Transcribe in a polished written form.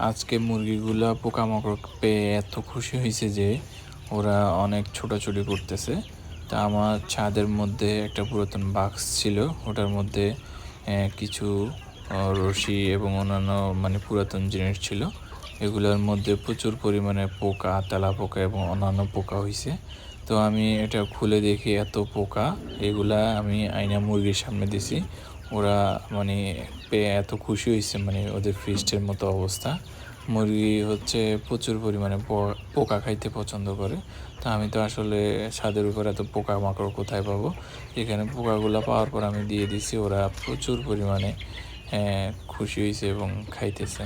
আজকে মুরগিগুলা পোকামাকড় পেয়ে এত খুশি হয়েছে যে ওরা অনেক ছোটাছুটি করতেছে। তা আমার ছাদের মধ্যে একটা পুরাতন বাক্স ছিল, ওটার মধ্যে কিছু রশি এবং অন্যান্য পুরাতন জিনিস ছিল। এগুলোর মধ্যে প্রচুর পরিমাণে পোকা, তেলা পোকা এবং অন্যান্য পোকা হয়েছে। তো আমি এটা খুলে দেখি এত পোকা, এগুলা আমি আইনা মুরগির সামনে দিছি। ওরা পেয়ে এত খুশি হয়েছে, ওদের ফিস্টের মতো অবস্থা। মুরগি হচ্ছে প্রচুর পরিমাণে পোকা খাইতে পছন্দ করে। তো আমি তো আসলে ছাদের উপর এত পোকামাকড় কোথায় পাবো, এখানে পোকাগুলো পাওয়ার পর আমি দিয়ে দিছি। ওরা প্রচুর পরিমাণে খুশি হয়েছে এবং খাইতেছে।